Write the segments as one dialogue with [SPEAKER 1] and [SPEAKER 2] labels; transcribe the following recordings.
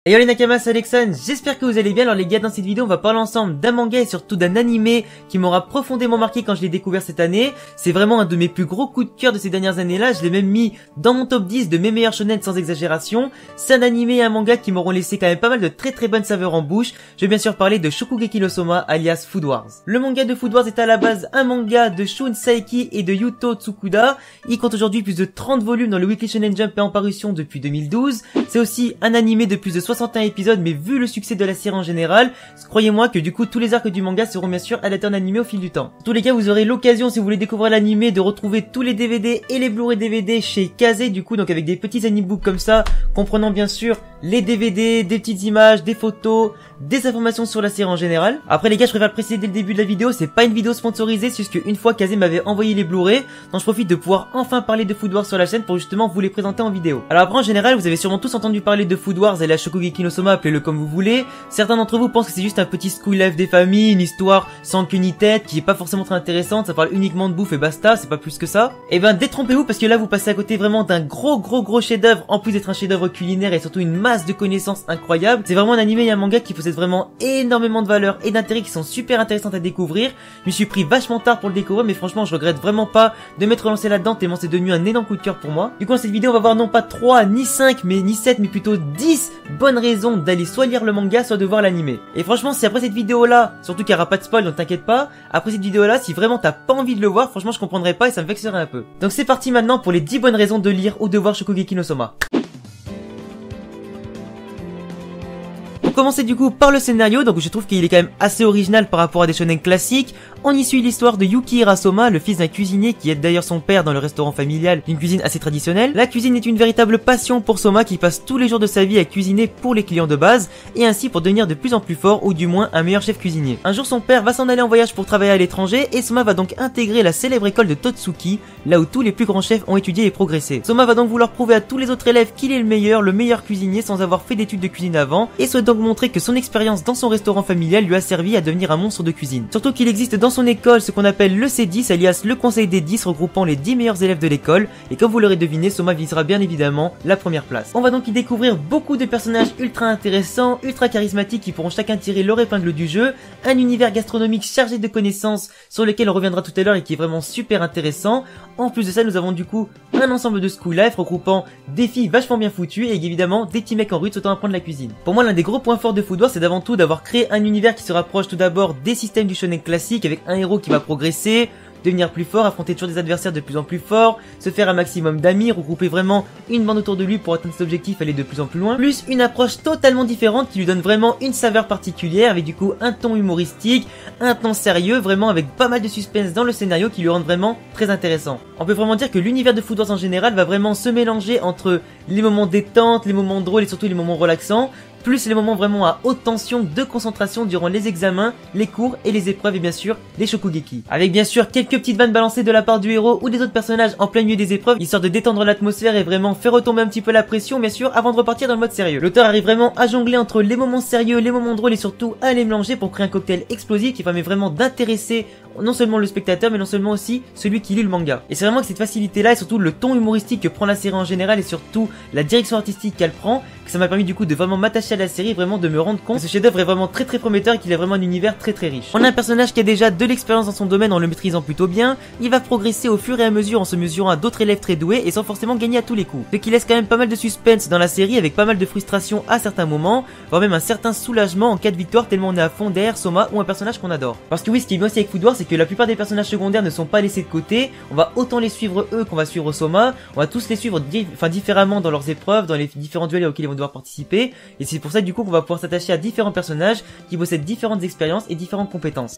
[SPEAKER 1] Hey yo les Nakamas, c'est Alexandre, j'espère que vous allez bien. Alors les gars, dans cette vidéo on va parler ensemble d'un manga et surtout d'un animé qui m'aura profondément marqué quand je l'ai découvert cette année. C'est vraiment un de mes plus gros coups de cœur de ces dernières années là, je l'ai même mis dans mon top 10 de mes meilleurs shonen sans exagération. C'est un animé et un manga qui m'auront laissé quand même pas mal de très bonnes saveurs en bouche. Je vais bien sûr parler de Shokugeki no Soma alias Food Wars. Le manga de Food Wars est à la base un manga de Shun Saeki et de Yuto Tsukuda. Il compte aujourd'hui plus de 30 volumes dans le Weekly Shonen Jump et en parution depuis 2012. C'est aussi un animé de plus de 61 épisodes, mais vu le succès de la série en général, croyez-moi que du coup tous les arcs du manga seront bien sûr adaptés en animé au fil du temps. En tous les cas, vous aurez l'occasion, si vous voulez découvrir l'animé, de retrouver tous les DVD et les Blu-ray DVD chez Kazé, du coup donc avec des petits animebooks comme ça, comprenant bien sûr les DVD, des petites images, des photos, des informations sur la série en général. Après les gars, je préfère le préciser dès le début de la vidéo, c'est pas une vidéo sponsorisée, c'est juste qu'une fois Kazé m'avait envoyé les Blu-ray, donc je profite de pouvoir enfin parler de Food Wars sur la chaîne pour justement vous les présenter en vidéo. Alors après en général, vous avez sûrement tous entendu parler de Food Wars et la Shokugeki no Soma, appelez-le comme vous voulez. Certains d'entre vous pensent que c'est juste un petit school life des familles, une histoire sans queue ni tête, qui est pas forcément très intéressante, ça parle uniquement de bouffe et basta, c'est pas plus que ça. Et ben détrompez-vous parce que là vous passez à côté vraiment d'un gros chef-d'œuvre, en plus d'être un chef-d'œuvre culinaire et surtout une masse de connaissances incroyables. C'est vraiment un animé et un manga qui possède vraiment énormément de valeurs et d'intérêts qui sont super intéressantes à découvrir. Je me suis pris vachement tard pour le découvrir, mais franchement je regrette vraiment pas de m'être lancé là-dedans tellement c'est devenu un énorme coup de cœur pour moi. Du coup dans cette vidéo on va voir non pas 3, ni 5, ni 7, mais plutôt 10 bonnes raisons d'aller soit lire le manga, soit de voir l'animé. Et franchement si après cette vidéo là, surtout qu'il n'y aura pas de spoil donc t'inquiète pas, après cette vidéo là, si vraiment t'as pas envie de le voir, franchement je comprendrais pas et ça me vexerait un peu. Donc c'est parti maintenant pour les 10 bonnes raisons de lire ou de voir Shokugeki no Soma. Pour commencer du coup par le scénario, donc je trouve qu'il est quand même assez original par rapport à des shonen classiques. On y suit l'histoire de Yukihira Soma, le fils d'un cuisinier qui aide d'ailleurs son père dans le restaurant familial d'une cuisine assez traditionnelle. La cuisine est une véritable passion pour Soma qui passe tous les jours de sa vie à cuisiner pour les clients de base et ainsi pour devenir de plus en plus fort ou du moins un meilleur chef cuisinier. Un jour son père va s'en aller en voyage pour travailler à l'étranger et Soma va donc intégrer la célèbre école de Totsuki, là où tous les plus grands chefs ont étudié et progressé. Soma va donc vouloir prouver à tous les autres élèves qu'il est le meilleur cuisinier sans avoir fait d'études de cuisine avant et souhaite donc montrer que son expérience dans son restaurant familial lui a servi à devenir un monstre de cuisine. Surtout qu'il existe dans son école ce qu'on appelle le C10 alias le conseil des 10 regroupant les 10 meilleurs élèves de l'école et comme vous l'aurez deviné, Soma visera bien évidemment la première place. On va donc y découvrir beaucoup de personnages ultra intéressants, ultra charismatiques qui pourront chacun tirer leur épingle du jeu, un univers gastronomique chargé de connaissances sur lequel on reviendra tout à l'heure et qui est vraiment super intéressant. En plus de ça, nous avons du coup un ensemble de school life regroupant des filles vachement bien foutues et évidemment des petits mecs en rue souhaitant apprendre la cuisine. Pour moi, l'un des gros points forts de Food Wars, c'est d'avant tout d'avoir créé un univers qui se rapproche tout d'abord des systèmes du shonen classique avec un héros qui va progresser, devenir plus fort, affronter toujours des adversaires de plus en plus forts, se faire un maximum d'amis, regrouper vraiment une bande autour de lui pour atteindre cet objectif, aller de plus en plus loin, plus une approche totalement différente qui lui donne vraiment une saveur particulière avec du coup un ton humoristique, un ton sérieux, vraiment avec pas mal de suspense dans le scénario qui lui rend vraiment très intéressant. On peut vraiment dire que l'univers de Food Wars en général va vraiment se mélanger entre les moments détente, les moments drôles et surtout les moments relaxants, plus les moments vraiment à haute tension de concentration durant les examens, les cours et les épreuves et bien sûr les Shokugeki. Avec bien sûr quelques petites vannes balancées de la part du héros ou des autres personnages en plein milieu des épreuves, histoire de détendre l'atmosphère et vraiment faire retomber un petit peu la pression bien sûr avant de repartir dans le mode sérieux. L'auteur arrive vraiment à jongler entre les moments sérieux, les moments drôles et surtout à les mélanger pour créer un cocktail explosif qui permet vraiment d'intéresser non seulement le spectateur mais non seulement aussi celui qui lit le manga. Et c'est vraiment que cette facilité là et surtout le ton humoristique que prend la série en général et surtout la direction artistique qu'elle prend, que ça m'a permis du coup de vraiment m'attacher à la série et vraiment de me rendre compte que ce chef d'œuvre est vraiment très prometteur et qu'il a vraiment un univers très riche. On a un personnage qui a déjà de l'expérience dans son domaine en le maîtrisant plutôt bien, il va progresser au fur et à mesure en se mesurant à d'autres élèves très doués et sans forcément gagner à tous les coups. Ce qui laisse quand même pas mal de suspense dans la série avec pas mal de frustration à certains moments, voire même un certain soulagement en cas de victoire tellement on est à fond derrière Soma ou un personnage qu'on adore. Parce que oui, ce qui est bien aussi avec Food Wars, c'est que la plupart des personnages secondaires ne sont pas laissés de côté, on va autant les suivre eux qu'on va suivre Soma, on va tous les suivre différemment dans leurs épreuves, dans les différents duels auxquels ils vont devoir participer, et c'est pour ça du coup qu'on va pouvoir s'attacher à différents personnages qui possèdent différentes expériences et différentes compétences.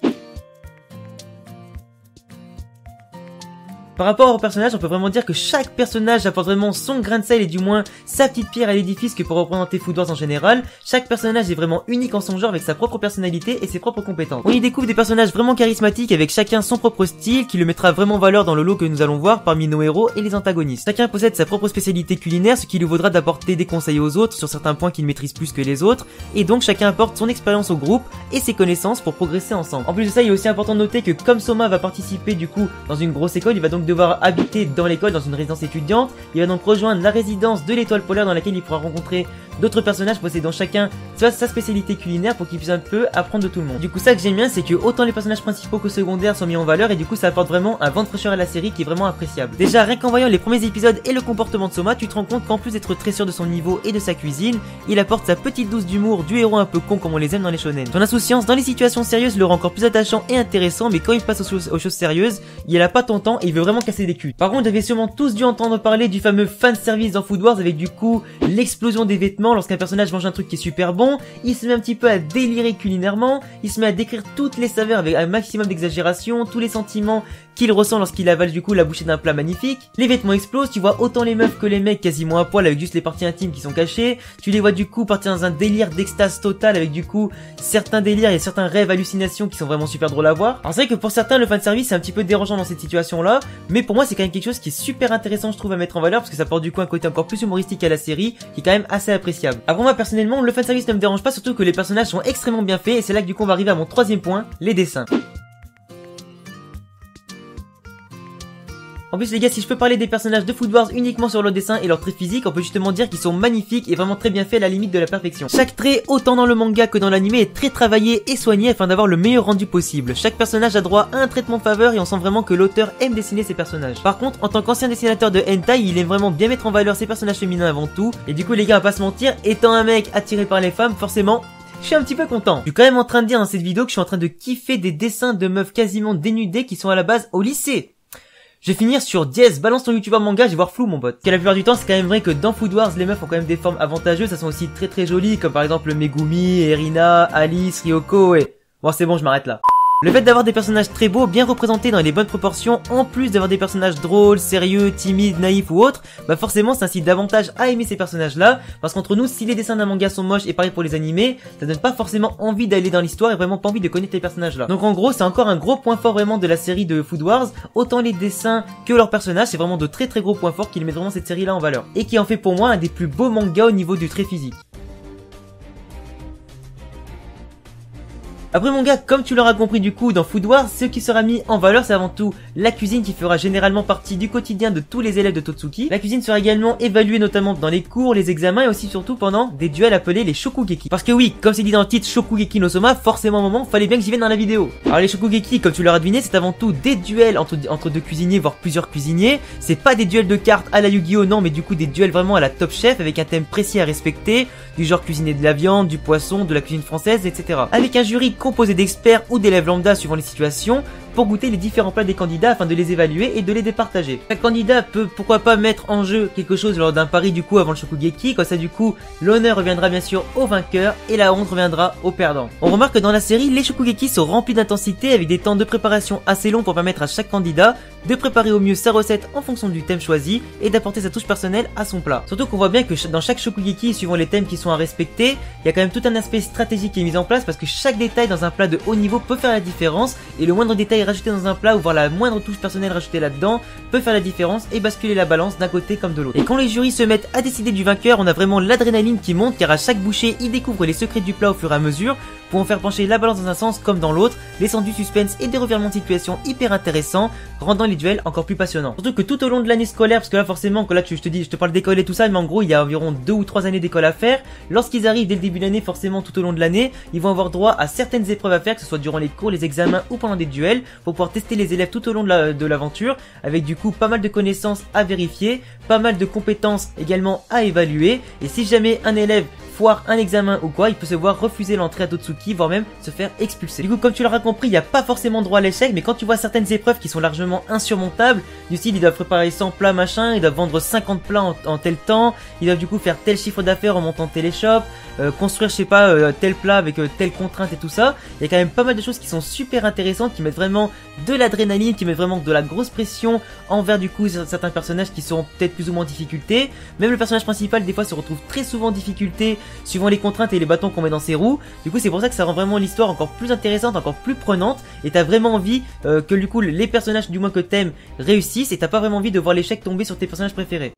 [SPEAKER 1] Par rapport aux personnages, on peut vraiment dire que chaque personnage apporte vraiment son grain de sel et du moins sa petite pierre à l'édifice que pour représenter Food Wars en général. Chaque personnage est vraiment unique en son genre avec sa propre personnalité et ses propres compétences. On y découvre des personnages vraiment charismatiques avec chacun son propre style qui le mettra vraiment en valeur dans le lot que nous allons voir parmi nos héros et les antagonistes. Chacun possède sa propre spécialité culinaire, ce qui lui vaudra d'apporter des conseils aux autres sur certains points qu'il maîtrise plus que les autres, et donc chacun apporte son expérience au groupe et ses connaissances pour progresser ensemble. En plus de ça, il est aussi important de noter que comme Soma va participer du coup dans une grosse école, il va donc devoir habiter dans l'école, dans une résidence étudiante. Il va donc rejoindre la résidence de l'étoile polaire dans laquelle il pourra rencontrer d'autres personnages possédant chacun sa spécialité culinaire pour qu'ils puissent un peu apprendre de tout le monde. Du coup ça que j'aime bien c'est que autant les personnages principaux que secondaires sont mis en valeur et du coup ça apporte vraiment un vent de fraîcheur à la série qui est vraiment appréciable. Déjà rien qu'en voyant les premiers épisodes et le comportement de Soma, tu te rends compte qu'en plus d'être très sûr de son niveau et de sa cuisine, il apporte sa petite dose d'humour du héros un peu con comme on les aime dans les shonen. Son insouciance dans les situations sérieuses le rend encore plus attachant et intéressant, mais quand il passe aux choses sérieuses, il a pas ton temps et il veut vraiment casser des culs. Par contre, j'avais sûrement tous dû entendre parler du fameux fanservice dans Food Wars avec du coup l'explosion des vêtements lorsqu'un personnage mange un truc qui est super bon, il se met un petit peu à délirer culinairement, il se met à décrire toutes les saveurs avec un maximum d'exagération, tous les sentiments qu'il ressent lorsqu'il avale du coup la bouchée d'un plat magnifique. Les vêtements explosent, tu vois autant les meufs que les mecs quasiment à poil avec juste les parties intimes qui sont cachées, tu les vois du coup partir dans un délire d'extase totale avec du coup certains délires et certains rêves hallucinations qui sont vraiment super drôles à voir. Alors c'est vrai que pour certains le fanservice c'est un petit peu dérangeant dans cette situation là, mais pour moi c'est quand même quelque chose qui est super intéressant je trouve à mettre en valeur parce que ça porte du coup un côté encore plus humoristique à la série qui est quand même assez appréciable. Après moi personnellement le fanservice ne me dérange pas, surtout que les personnages sont extrêmement bien faits et c'est là que du coup on va arriver à mon troisième point, les dessins. En plus les gars, si je peux parler des personnages de Food Wars uniquement sur leur dessin et leur trait physique, on peut justement dire qu'ils sont magnifiques et vraiment très bien faits à la limite de la perfection. Chaque trait, autant dans le manga que dans l'anime, est très travaillé et soigné afin d'avoir le meilleur rendu possible. Chaque personnage a droit à un traitement de faveur et on sent vraiment que l'auteur aime dessiner ses personnages. Par contre, en tant qu'ancien dessinateur de hentai, il aime vraiment bien mettre en valeur ses personnages féminins avant tout. Et du coup les gars, on va pas se mentir, étant un mec attiré par les femmes, forcément je suis un petit peu content. Je suis quand même en train de dire dans cette vidéo que je suis en train de kiffer des dessins de meufs quasiment dénudées qui sont à la base au lycée. Je vais finir sur Diez, balance ton youtubeur manga, je vais voir flou mon pote. La plupart du temps c'est quand même vrai que dans Food Wars les meufs ont quand même des formes avantageuses, elles sont aussi très jolies comme par exemple Megumi, Erina, Alice, Ryoko et... Bon c'est bon je m'arrête là. Le fait d'avoir des personnages très beaux, bien représentés dans les bonnes proportions, en plus d'avoir des personnages drôles, sérieux, timides, naïfs ou autres, bah forcément ça incite davantage à aimer ces personnages-là, parce qu'entre nous, si les dessins d'un manga sont moches et pareil pour les animés, ça donne pas forcément envie d'aller dans l'histoire et vraiment pas envie de connaître les personnages-là. Donc en gros, c'est encore un gros point fort vraiment de la série de Food Wars, autant les dessins que leurs personnages, c'est vraiment de très gros points forts qui mettent vraiment cette série-là en valeur. Et qui en fait pour moi un des plus beaux mangas au niveau du trait physique. Après mon gars, comme tu l'auras compris du coup dans Food Wars, ce qui sera mis en valeur c'est avant tout la cuisine qui fera généralement partie du quotidien de tous les élèves de Totsuki. La cuisine sera également évaluée notamment dans les cours, les examens et aussi surtout pendant des duels appelés les Shokugeki. Parce que oui, comme c'est dit dans le titre Shokugeki no Soma, forcément un moment, fallait bien que j'y vienne dans la vidéo. Alors les Shokugeki, comme tu l'auras deviné, c'est avant tout des duels entre deux cuisiniers, voire plusieurs cuisiniers. C'est pas des duels de cartes à la Yu-Gi-Oh non, mais du coup des duels vraiment à la Top Chef avec un thème précis à respecter, du genre cuisiner de la viande, du poisson, de la cuisine française, etc. Avec un jury composé d'experts ou d'élèves lambda suivant les situations pour goûter les différents plats des candidats afin de les évaluer et de les départager. Chaque candidat peut pourquoi pas mettre en jeu quelque chose lors d'un pari du coup avant le Shokugeki, comme ça du coup l'honneur reviendra bien sûr au vainqueur et la honte reviendra au perdant. On remarque que dans la série les Shokugeki sont remplis d'intensité avec des temps de préparation assez longs pour permettre à chaque candidat de préparer au mieux sa recette en fonction du thème choisi et d'apporter sa touche personnelle à son plat. Surtout qu'on voit bien que dans chaque Shokugeki, suivant les thèmes qui sont à respecter, il y a quand même tout un aspect stratégique qui est mis en place parce que chaque détail dans un plat de haut niveau peut faire la différence et le moindre détail rajouté dans un plat ou voir la moindre touche personnelle rajoutée là-dedans peut faire la différence et basculer la balance d'un côté comme de l'autre. Et quand les jurys se mettent à décider du vainqueur, on a vraiment l'adrénaline qui monte car à chaque bouchée, ils découvrent les secrets du plat au fur et à mesure pour en faire pencher la balance dans un sens comme dans l'autre, laissant du suspense et des revirements de situation hyper intéressants, rendant les duels encore plus passionnants. Surtout que tout au long de l'année scolaire, parce que là forcément, que là je te parle d'école et tout ça, mais en gros il y a environ 2 ou 3 années d'école à faire. Lorsqu'ils arrivent dès le début de l'année, forcément tout au long de l'année, ils vont avoir droit à certaines épreuves à faire, que ce soit durant les cours, les examens ou pendant des duels, pour pouvoir tester les élèves tout au long de l'aventure, avec du coup pas mal de connaissances à vérifier, pas mal de compétences également à évaluer, et si jamais un élève foire un examen ou quoi, il peut se voir refuser l'entrée à Totsuki, voire même se faire expulser. Du coup, comme tu l'auras compris, il n'y a pas forcément droit à l'échec, mais quand tu vois certaines épreuves qui sont largement insurmontables, du style ils doivent préparer 100 plats machin, ils doivent vendre 50 plats en tel temps, ils doivent du coup faire tel chiffre d'affaires en montant téléshop, construire je sais pas tel plat avec telle contrainte et tout ça, il y a quand même pas mal de choses qui sont super intéressantes, qui mettent vraiment de l'adrénaline, qui mettent vraiment de la grosse pression envers du coup certains personnages qui sont peut-être plus ou moins en difficulté. Même le personnage principal des fois se retrouve très souvent en difficulté suivant les contraintes et les bâtons qu'on met dans ses roues. Du coup c'est pour ça que ça rend vraiment l'histoire encore plus intéressante, encore plus prenante, et t'as vraiment envie que du coup les personnages du moins que t'aimes réussissent, et t'as pas vraiment envie de voir l'échec tomber sur tes personnages préférés.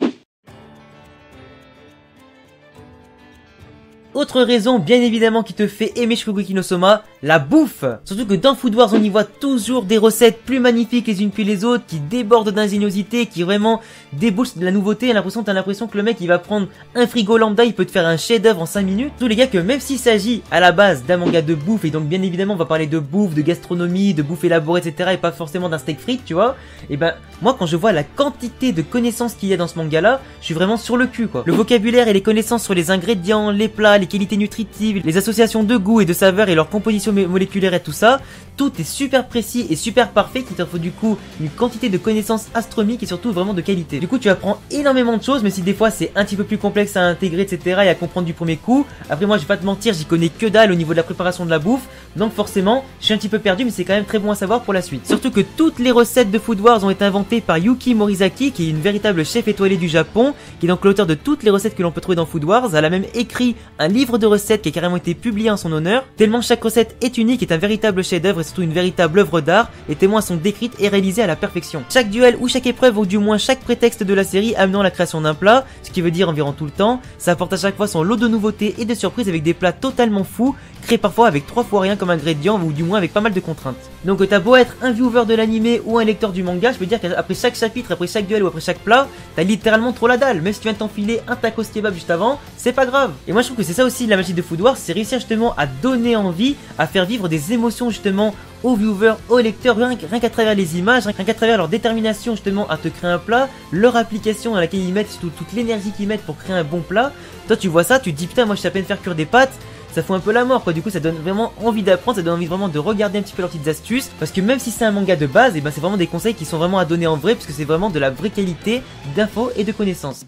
[SPEAKER 1] Autre raison bien évidemment qui te fait aimer Shokugeki no Soma, la bouffe. Surtout que dans Food Wars on y voit toujours des recettes plus magnifiques les unes que les autres, qui débordent d'ingéniosité, qui vraiment débouchent de la nouveauté. T'as l'impression que le mec il va prendre un frigo lambda, il peut te faire un chef d'œuvre en 5 minutes. Tous les gars que même s'il s'agit à la base d'un manga de bouffe, et donc bien évidemment on va parler de bouffe, de gastronomie, de bouffe élaborée etc. et pas forcément d'un steak frites tu vois. Et ben moi quand je vois la quantité de connaissances qu'il y a dans ce manga là, je suis vraiment sur le cul quoi. Le vocabulaire et les connaissances sur les ingrédients, les plats, les qualités nutritives, les associations de goût et de saveurs et leur composition moléculaire et tout ça, tout est super précis et super parfait qui te faut du coup une quantité de connaissances astronomiques et surtout vraiment de qualité. Du coup tu apprends énormément de choses, mais si des fois c'est un petit peu plus complexe à intégrer etc. et à comprendre du premier coup. Après moi je vais pas te mentir, j'y connais que dalle au niveau de la préparation de la bouffe, donc forcément je suis un petit peu perdu, mais c'est quand même très bon à savoir pour la suite. Surtout que toutes les recettes de Food Wars ont été inventées par Yuki Morizaki, qui est une véritable chef étoilée du Japon, qui est donc l'auteur de toutes les recettes que l'on peut trouver dans Food Wars. Elle a même écrit un livre de recettes qui a carrément été publié en son honneur, tellement chaque recette est unique, est un véritable chef-d'œuvre et surtout une véritable œuvre d'art, et témoins sont décrites et réalisées à la perfection. Chaque duel ou chaque épreuve, ou du moins chaque prétexte de la série amenant la création d'un plat, ce qui veut dire environ tout le temps, ça apporte à chaque fois son lot de nouveautés et de surprises avec des plats totalement fous, créés parfois avec 3 fois rien comme ingrédient ou du moins avec pas mal de contraintes. Donc t'as beau être un viewer de l'anime ou un lecteur du manga, je peux dire qu'après chaque chapitre, après chaque duel ou après chaque plat, t'as littéralement trop la dalle. Même si tu viens de t'enfiler un tacos kebab juste avant, c'est pas grave. Et moi je trouve que c'est ça aussi la magie de Food Wars, c'est réussir justement à donner envie, à faire vivre des émotions justement aux viewers, aux lecteurs, rien qu'à travers les images, rien qu'à travers leur détermination justement à te créer un plat, leur application dans laquelle ils mettent, surtout toute l'énergie qu'ils mettent pour créer un bon plat. Toi tu vois ça, tu te dis putain moi je sais à peine faire cuire des pâtes, ça fout un peu la mort quoi. Du coup ça donne vraiment envie d'apprendre, ça donne envie vraiment de regarder un petit peu leurs petites astuces, parce que même si c'est un manga de base, et ben c'est vraiment des conseils qui sont vraiment à donner en vrai, parce que c'est vraiment de la vraie qualité d'infos et de connaissances.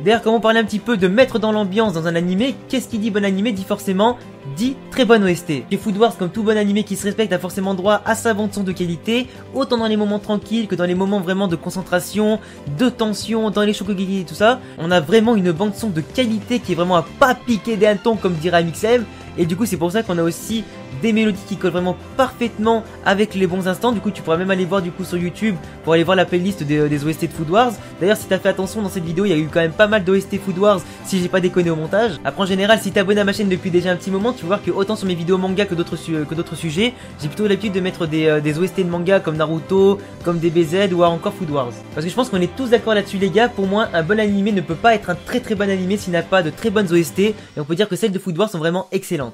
[SPEAKER 1] D'ailleurs, comment parler un petit peu de mettre dans l'ambiance dans un animé, qu'est-ce qui dit bon animé dit forcément dit très bonne OST. Et Food Wars, comme tout bon animé qui se respecte, a forcément droit à sa bande son de qualité, autant dans les moments tranquilles que dans les moments vraiment de concentration, de tension, dans les Shokugeki et tout ça. On a vraiment une bande son de qualité qui est vraiment à pas piquer des hannetons comme dirait Amixem. Et du coup c'est pour ça qu'on a aussi des mélodies qui collent vraiment parfaitement avec les bons instants. Du coup tu pourras même aller voir du coup sur YouTube pour aller voir la playlist des OST de Food Wars. D'ailleurs si t'as fait attention dans cette vidéo, il y a eu quand même pas mal d'OST Food Wars si j'ai pas déconné au montage. Après en général si t'es abonné à ma chaîne depuis déjà un petit moment, tu vas voir que autant sur mes vidéos manga que d'autres sujets, j'ai plutôt l'habitude de mettre des OST de manga comme Naruto, comme DBZ ou encore Food Wars. Parce que je pense qu'on est tous d'accord là-dessus les gars, pour moi un bon animé ne peut pas être un très bon animé s'il n'a pas de très bonnes OST, et on peut dire que celles de Food Wars sont vraiment excellentes.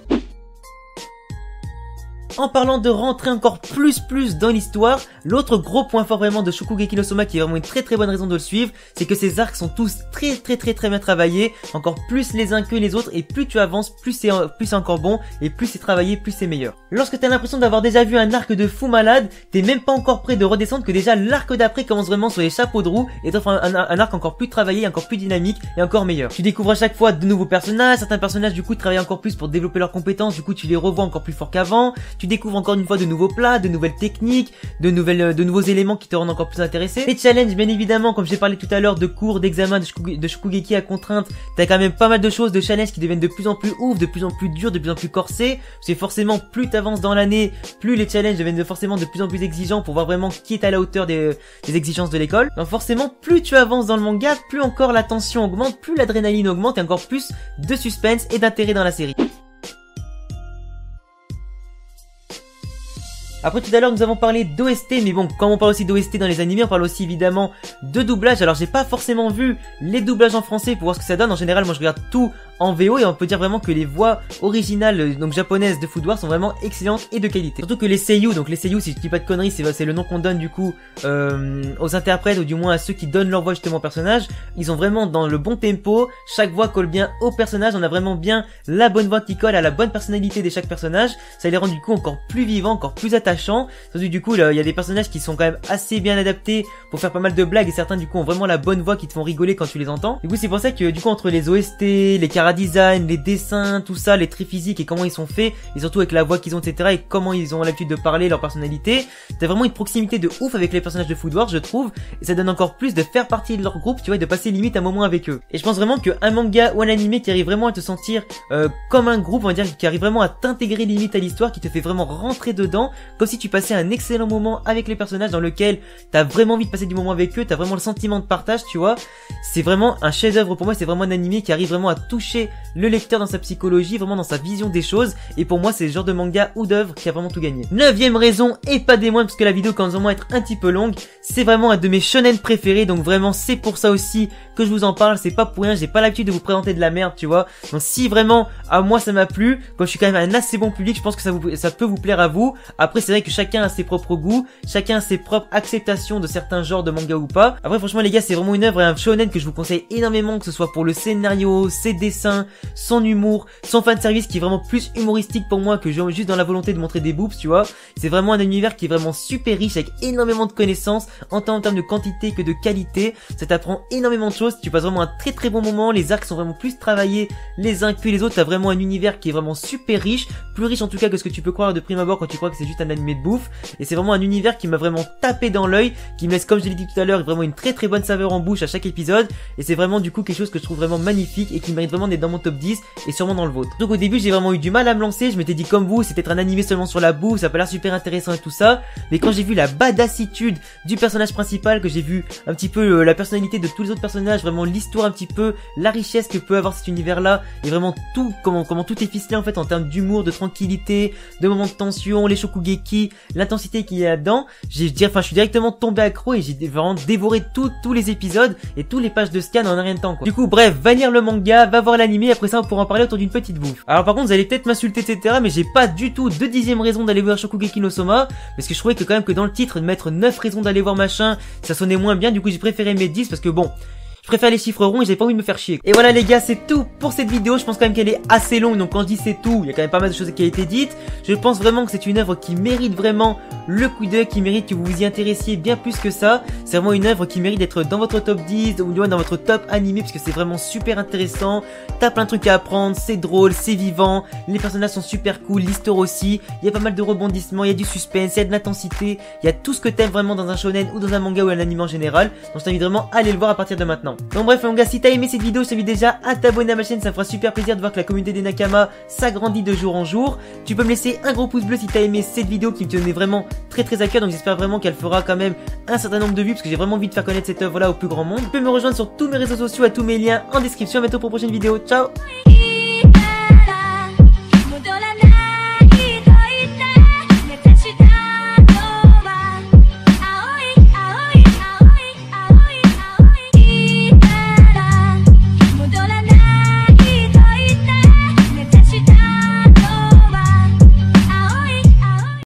[SPEAKER 1] En parlant de rentrer encore plus dans l'histoire, l'autre gros point fort vraiment de Shokugeki no Soma qui est vraiment une très bonne raison de le suivre, c'est que ces arcs sont tous très bien travaillés, encore plus les uns que les autres, et plus tu avances, plus c'est encore bon, et plus c'est travaillé, plus c'est meilleur. Lorsque t'as l'impression d'avoir déjà vu un arc de fou malade, t'es même pas encore prêt de redescendre que déjà l'arc d'après commence vraiment sur les chapeaux de roue et t'offre un arc encore plus travaillé, encore plus dynamique et encore meilleur. Tu découvres à chaque fois de nouveaux personnages, certains personnages du coup travaillent encore plus pour développer leurs compétences, du coup tu les revois encore plus fort qu'avant. Tu découvres encore une fois de nouveaux plats, de nouvelles techniques, de nouveaux éléments qui te rendent encore plus intéressé. Les challenges, bien évidemment, comme j'ai parlé tout à l'heure de cours, d'examens, de Shokugeki à contrainte, t'as quand même pas mal de choses, de challenges qui deviennent de plus en plus ouf, de plus en plus durs, de plus en plus corsés. C'est forcément plus t'avances dans l'année, plus les challenges deviennent forcément de plus en plus exigeants pour voir vraiment qui est à la hauteur des exigences de l'école. Donc forcément, plus tu avances dans le manga, plus encore la tension augmente, plus l'adrénaline augmente et encore plus de suspense et d'intérêt dans la série. Après tout à l'heure nous avons parlé d'OST, mais bon, quand on parle aussi d'OST dans les animés, on parle aussi évidemment de doublage. Alors j'ai pas forcément vu les doublages en français pour voir ce que ça donne. En général moi je regarde tout en VO et on peut dire vraiment que les voix originales, donc japonaises de Food Wars sont vraiment excellentes et de qualité. Surtout que les seiyuu, donc les seiyuu si je dis pas de conneries, c'est le nom qu'on donne du coup aux interprètes ou du moins à ceux qui donnent leur voix justement au personnage. Ils ont vraiment dans le bon tempo, chaque voix colle bien au personnage, on a vraiment bien la bonne voix qui colle à la bonne personnalité de chaque personnage. Ça les rend du coup encore plus vivants, encore plus attachants. Surtout du coup il y a des personnages qui sont quand même assez bien adaptés pour faire pas mal de blagues et certains du coup ont vraiment la bonne voix qui te font rigoler quand tu les entends. Du coup c'est pour ça que du coup entre les OST, les chara chara design, les dessins, tout ça, les traits physiques et comment ils sont faits, et surtout avec la voix qu'ils ont, etc. et comment ils ont l'habitude de parler, leur personnalité. T'as vraiment une proximité de ouf avec les personnages de Food Wars, je trouve, et ça donne encore plus de faire partie de leur groupe, tu vois, et de passer limite un moment avec eux. Et je pense vraiment qu'un manga ou un animé qui arrive vraiment à te sentir comme un groupe, on va dire, qui arrive vraiment à t'intégrer limite à l'histoire, qui te fait vraiment rentrer dedans, comme si tu passais un excellent moment avec les personnages dans lequel t'as vraiment envie de passer du moment avec eux, t'as vraiment le sentiment de partage, tu vois. C'est vraiment un chef-d'œuvre pour moi, c'est vraiment un animé qui arrive vraiment à toucher le lecteur dans sa psychologie, vraiment dans sa vision des choses, et pour moi c'est le genre de manga ou d'œuvre qui a vraiment tout gagné. 9ème raison, et pas des moindres, parce que la vidéo commence vraiment à être un petit peu longue, c'est vraiment un de mes shonen préférés, donc vraiment c'est pour ça aussi que je vous en parle, c'est pas pour rien, j'ai pas l'habitude de vous présenter de la merde, tu vois. Donc si vraiment à moi ça m'a plu, comme je suis quand même un assez bon public, je pense que ça peut vous plaire à vous. Après c'est vrai que chacun a ses propres goûts, chacun a ses propres acceptations de certains genres de manga ou pas. Après franchement les gars, c'est vraiment une œuvre et un shonen que je vous conseille énormément, que ce soit pour le scénario, ses dessins, son humour, son fanservice qui est vraiment plus humoristique pour moi que juste dans la volonté de montrer des boobs, tu vois. C'est vraiment un univers qui est vraiment super riche avec énormément de connaissances, en termes de quantité que de qualité. Ça t'apprend énormément de choses, tu passes vraiment un très très bon moment, les arcs sont vraiment plus travaillés les uns que les autres, t'as vraiment un univers qui est vraiment super riche, plus riche en tout cas que ce que tu peux croire de prime abord quand tu crois que c'est juste un animé de bouffe, et c'est vraiment un univers qui m'a vraiment tapé dans l'œil, qui me laisse, comme je l'ai dit tout à l'heure, vraiment une très très bonne saveur en bouche à chaque épisode, et c'est vraiment du coup quelque chose que je trouve vraiment magnifique et qui mérite vraiment d'être dans mon top 10 et sûrement dans le vôtre. Donc au début j'ai vraiment eu du mal à me lancer, je m'étais dit comme vous, c'est peut-être un animé seulement sur la bouffe, ça a pas l'air super intéressant et tout ça, mais quand j'ai vu la badassitude du personnage principal, que j'ai vu un petit peu la personnalité de tous les autres personnages, vraiment l'histoire un petit peu, la richesse que peut avoir cet univers là, et vraiment tout, comment tout est ficelé en fait en termes d'humour, de tranquillité, de moments de tension, les shokugeki, l'intensité qu'il y a là-dedans, je suis directement tombé accro et j'ai vraiment dévoré tous les épisodes et tous les pages de scan en un rien de temps quoi. Du coup bref, va lire le manga, va voir l'animé, après ça on pourra en parler autour d'une petite bouffe. Alors par contre vous allez peut-être m'insulter etc, mais j'ai pas du tout de 10ème raison d'aller voir Shokugeki no Soma, parce que je trouvais que quand même que dans le titre de mettre 9 raisons d'aller voir machin, ça sonnait moins bien, du coup j'ai préféré mettre 10 parce que bon, je préfère les chiffres ronds et j'ai pas envie de me faire chier. Et voilà les gars, c'est tout pour cette vidéo. Je pense quand même qu'elle est assez longue, donc quand je dis c'est tout, il y a quand même pas mal de choses qui ont été dites. Je pense vraiment que c'est une œuvre qui mérite vraiment le coup d'œil, qui mérite que vous vous y intéressiez bien plus que ça. C'est vraiment une œuvre qui mérite d'être dans votre top 10 ou dans votre top animé, parce que c'est vraiment super intéressant. T'as plein de trucs à apprendre, c'est drôle, c'est vivant, les personnages sont super cool, l'histoire aussi. Il y a pas mal de rebondissements, il y a du suspense, il y a de l'intensité, il y a tout ce que t'aimes vraiment dans un shonen ou dans un manga ou un anime en général. Donc je t'invite vraiment à aller le voir à partir de maintenant. Donc bref mon gars, si t'as aimé cette vidéo, je t'invite déjà à t'abonner à ma chaîne, ça me fera super plaisir de voir que la communauté des Nakama s'agrandit de jour en jour. Tu peux me laisser un gros pouce bleu si t'as aimé cette vidéo qui me tenait vraiment très à cœur, donc j'espère vraiment qu'elle fera quand même un certain nombre de vues, parce que j'ai vraiment envie de faire connaître cette œuvre là au plus grand monde. Tu peux me rejoindre sur tous mes réseaux sociaux, à tous mes liens en description. À bientôt pour une prochaine vidéo, ciao.